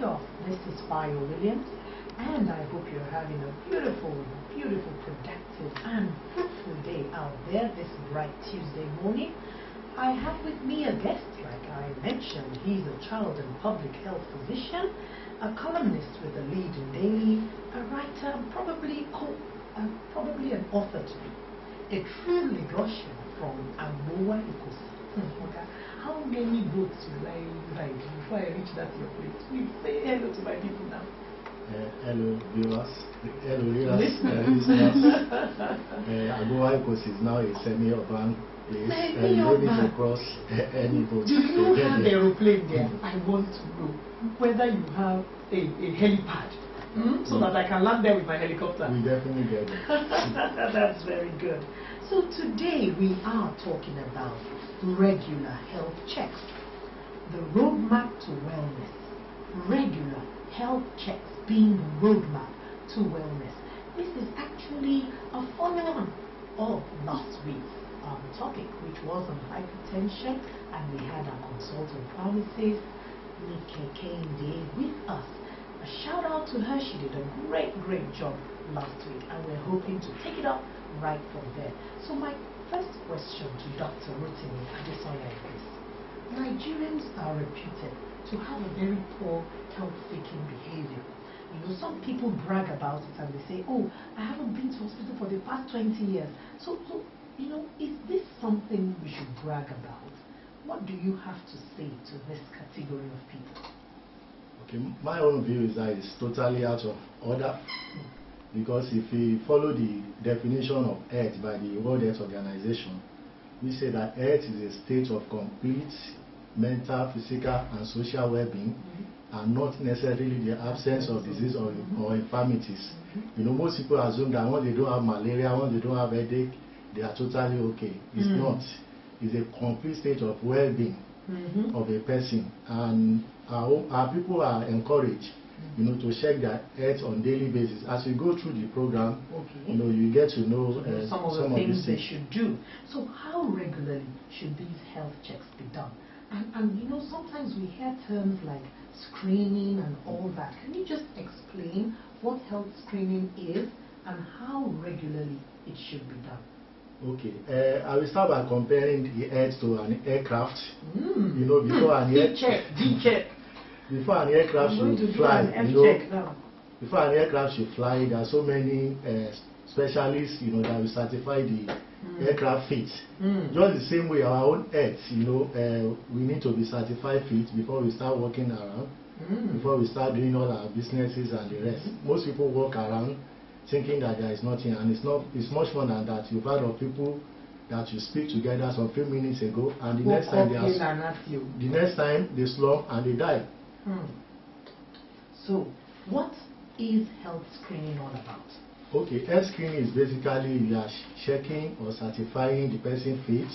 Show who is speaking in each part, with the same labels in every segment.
Speaker 1: off. This is Fire Williams, and I hope you're having a beautiful, beautiful, productive, and fruitful day out there this bright Tuesday morning. I have with me a guest, like I mentioned. He's a child and public health physician, a columnist with the Leading Daily, a writer, and probably an author to be. A true Lagosian from Amoa Ikosi. Okay. How many boats will I ride before I reach that your place? Please say hello to my people now.
Speaker 2: Hello viewers, hello listeners. Amoa Ikosi is now a semi-urban place. You don't need to cross any boat.
Speaker 1: Do you have an aeroplane there? I want to know whether you have a helipad. So that I can land there with my helicopter.
Speaker 2: We definitely get it.
Speaker 1: That's very good. So today we are talking about regular health checks. The roadmap to wellness. Regular health checks being the roadmap to wellness. This is actually a follow-on of last week's topic, which was on hypertension, and we had our consultant pharmacist, Nike Kende, with us. A shout out to her. She did a great job last week, and we're hoping to take it up right from there. So my first question to Dr. Rotimi Adesanya is this. Nigerians are reputed to have a very poor health-seeking behavior. You know, some people brag about it and they say, oh, I haven't been to hospital for the past 20 years. So you know, is this something we should brag about? What do you have to say to this category of people?
Speaker 2: Okay, my own view is that it's totally out of order, because if we follow the definition of health by the World Health Organization, we say that health is a state of complete mental, physical, and social well-being, and not necessarily the absence of disease or infirmities. You know, most people assume that when they don't have malaria, when they don't have headache, they are totally okay. It's not. It's a complete state of well-being of a person, and our people are encouraged, you know, to check their health on daily basis. As we go through the program, you know, you get to know
Speaker 1: some of the things they should do. So how regularly should these health checks be done? And you know, sometimes we hear terms like screening and all that. Can you just explain what health screening is and how regularly it should be done?
Speaker 2: Okay, I will start by comparing the health to an aircraft. You know, before an aircraft should fly, before an aircraft should fly, there are so many specialists, you know, that will certify the aircraft fit. Just the same way, our own health, you know, we need to be certified fit before we start walking around, before we start doing all our businesses and the rest. Most people walk around thinking that there is nothing, and it's much more than that. You've heard of people that you speak together some few minutes ago, and the next time they slump and they die.
Speaker 1: So what is health screening all about?
Speaker 2: Okay, health screening is basically you are checking or certifying the person fit,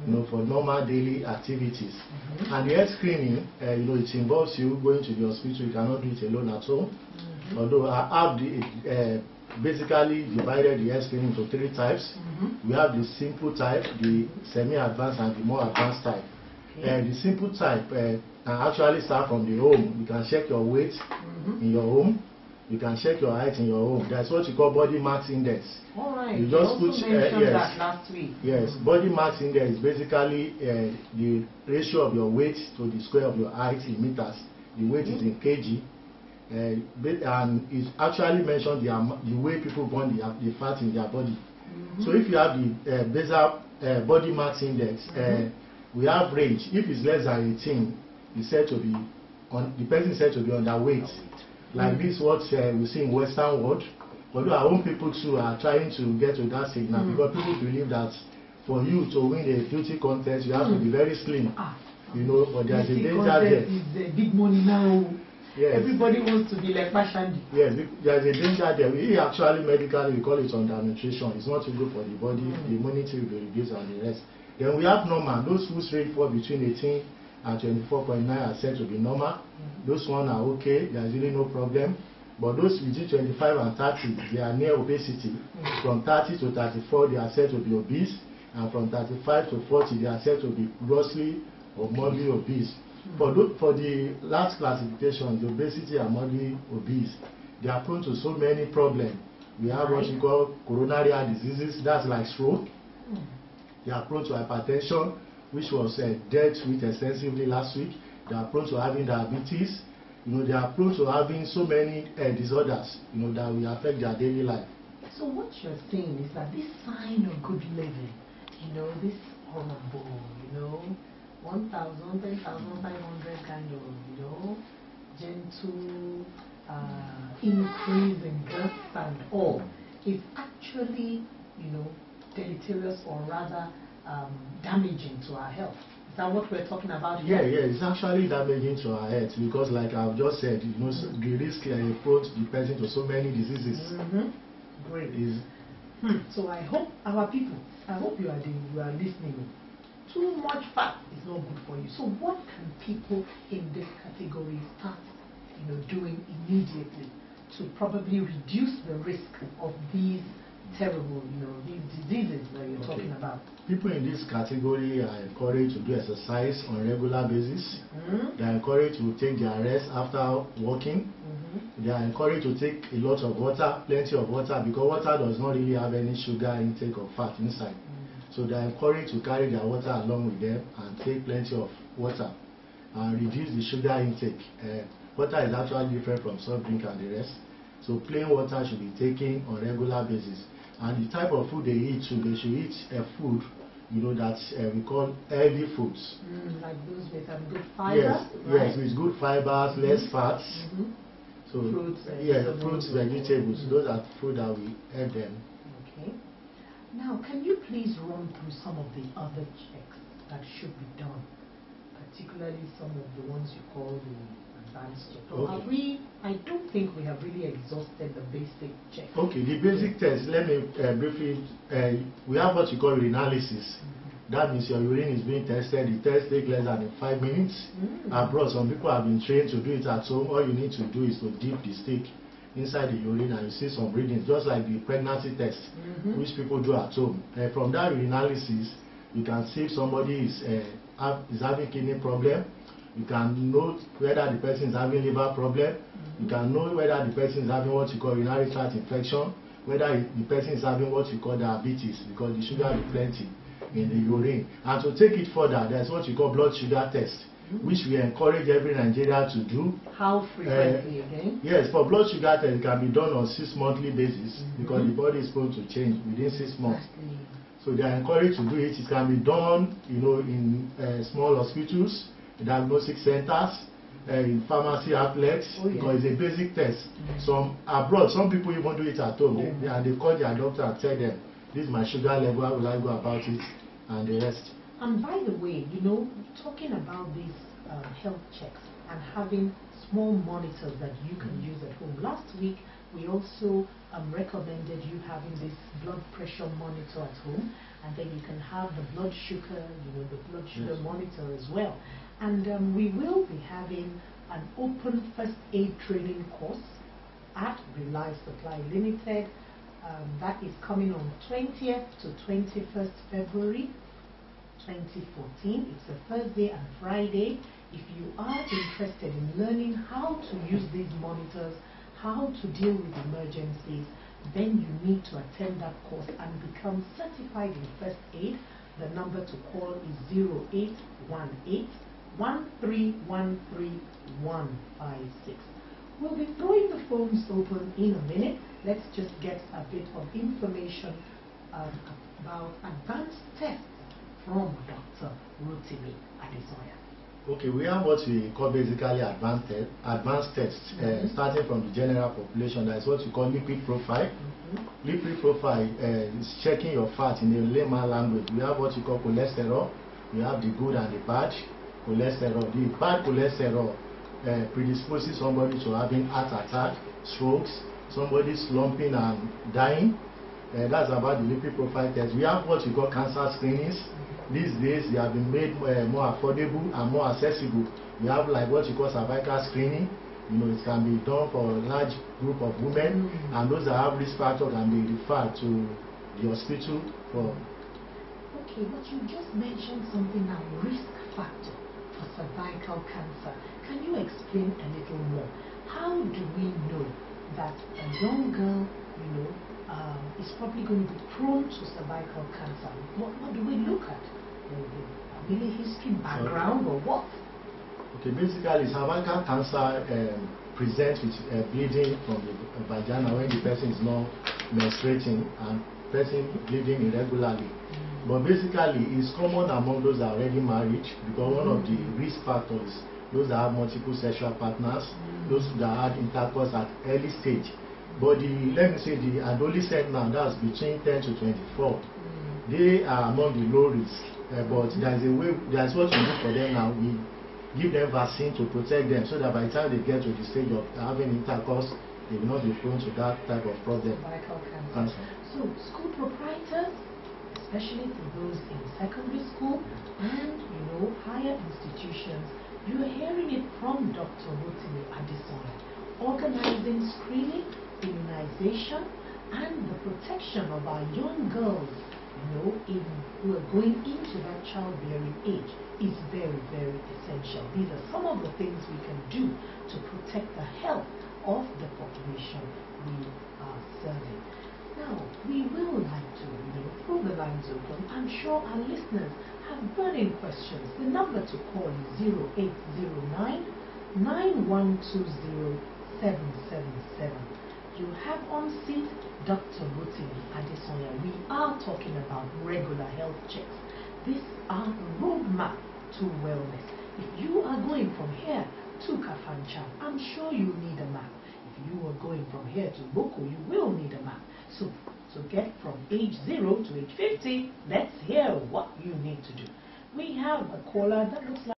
Speaker 2: you know, for normal daily activities. And the health screening, you know, it involves you going to the hospital. You cannot do it alone at home. Although I have basically divided the health screening into 3 types. We have the simple type, the semi-advanced, and the more advanced type. The simple type can actually start from the home. You can check your weight in your home. You can check your height in your home. That's what you call body mass index.
Speaker 1: All right.
Speaker 2: You just put
Speaker 1: that last week.
Speaker 2: Yes, body mass index is basically the ratio of your weight to the square of your height in meters. The weight is in kg. And it actually mentions the way people burn the fat in their body. So if you have the basal body mass index, we have range. If it's less than 18, it's said to be the person is said to be underweight. Like this, what we see in Western world. Although our own people too are trying to get to that stage now, because people believe that for you to win a beauty contest, you have to be very slim. You know, but there's a danger there.
Speaker 1: Is big money now. Yes. Everybody wants to be like Fashion.
Speaker 2: Yes, there's a danger there. We actually medically we call it undernutrition. It's not too good for the body. The immunity will be reduced and the rest. Then we have normal. Those whose rate fall between 18 and 24.9 are said to be normal. Those ones are okay. There's really no problem. But those between 25 and 30, they are near obesity. From 30 to 34, they are said to be obese. And from 35 to 40, they are said to be grossly or morbidly obese. For the last classification, the obesity and moderate obese, they are prone to so many problems. We have what you call coronary heart diseases, that's like stroke. They are prone to hypertension, which was dealt with extensively last week. They are prone to having diabetes. They are prone to having so many disorders, that will affect their daily life.
Speaker 1: So what you're saying is that this sign of good living, this honorable, 1,000, 10,500 kind of, gentle increase in girth and all, is actually, deleterious or rather damaging to our health. Is that what we're talking about here?
Speaker 2: Yeah, it's actually damaging to our health because, like I've just said, the risk approach the person to so many diseases.
Speaker 1: Great. So I hope our people, you are listening. Too much fat is not good for you. So what can people in this category start, doing immediately to probably reduce the risk of these terrible, these diseases that you're talking about?
Speaker 2: People in this category are encouraged to do exercise on a regular basis. They are encouraged to take their rest after walking. They are encouraged to take a lot of water, plenty of water, because water does not really have any sugar intake or fat inside. So they are encouraged to carry their water along with them and take plenty of water and reduce the sugar intake. Water is actually different from soft drink and the rest. So plain water should be taken on a regular basis. And the type of food they eat, they should eat food, that we call healthy foods.
Speaker 1: Like those with good fibers?
Speaker 2: Yes, with good fibers, less fats. So fruits, vegetables. Those are food that we help them.
Speaker 1: Okay. Now, can you please run through some of the other checks that should be done, particularly some of the ones you call the advanced check?
Speaker 2: Okay.
Speaker 1: I don't think we have really exhausted the basic check.
Speaker 2: Okay, the basic test, let me briefly, we have what you call urinalysis. That means your urine is being tested. The test takes less than 5 minutes. Abroad, some people have been trained to do it at home. All you need to do is to dip the stick inside the urine and you see some readings, just like the pregnancy test, which people do at home. From that urinalysis, you can see if somebody is having kidney problem. You can note whether the person is having liver problem. You can know whether the person is having what you call urinary tract infection, whether the person is having what you call diabetes, because the sugar is plenty in the urine. And to take it further, there's what you call blood sugar test, which we encourage every Nigerian to do.
Speaker 1: How frequently again?
Speaker 2: Yes, for blood sugar test, it can be done on 6 monthly basis because the body is prone to change within 6 months. So they are encouraged to do it. It can be done, in small hospitals, diagnostic centers, in pharmacy outlets, because it's a basic test. Some abroad, some people even do it at home. They call their doctor and tell them, this is my sugar level, how will I go about it, and the rest.
Speaker 1: And by the way, talking about these health checks and having small monitors that you can use at home. Last week, we also recommended you having this blood pressure monitor at home, and then you can have the blood sugar, the blood sugar monitor as well. And we will be having an open first aid training course at Reliance Supply Limited. That is coming on 20th to 21st February 2014. It's a Thursday and Friday. If you are interested in learning how to use these monitors, how to deal with emergencies, then you need to attend that course and become certified in first aid. The number to call is 0818 1313 156. We'll be throwing the phones open in a minute. Let's just get a bit of information about advanced tests from Dr. Rotimi Adesoya.
Speaker 2: Okay, we have what we call basically advanced tests, starting from the general population. That's what we call lipid profile. Lipid profile is checking your fat in a layman language. We have what we call cholesterol. We have the good and the bad cholesterol. The bad cholesterol predisposes somebody to having heart attack, strokes, somebody slumping and dying. That's about the lipid profile test. We have what we call cancer screenings. These days they have been made more affordable and more accessible. We have like what you call cervical screening. It can be done for a large group of women, and those that have risk factor can be referred to the hospital for.
Speaker 1: Okay, but you just mentioned something now, risk factor. for cervical cancer. Can you explain a little more? How do we know that a young girl, is probably going to be prone to cervical cancer? What do we look at? The family history, background, or what?
Speaker 2: Okay, basically, cervical cancer presents with bleeding from the vagina when the person is not menstruating and person bleeding irregularly. But basically, it's common among those that are already married, because one of the risk factors, those that have multiple sexual partners, those that had intercourse at early stage. But let me say the adolescent now, that's between 10 to 24, they are among the low risk. But there's what we do for them now. We give them vaccine to protect them, so that by the time they get to the stage of having intercourse, they will not be prone to that type of problem.
Speaker 1: Cervical cancer. So, school proprietors, especially for those in secondary school and higher institutions, you are hearing it from Dr. Rotimi Adesoya, organizing screening, immunization, and the protection of our young girls, who are going into that childbearing age is very, very essential. These are some of the things we can do to protect the health of the population we are serving. Now, we will like to throw the lines open. I'm sure our listeners have burning questions. The number to call is 0809 9120 777. You have on seat Dr. Rotimi Adesoya. We are talking about regular health checks. These are the roadmap to wellness. If you are going from here to Kafanchan, I'm sure you need a map. If you are going from here to Boko, you will need a map. So get from age 0 to age 50, let's hear what you need to do. We have a caller that looks like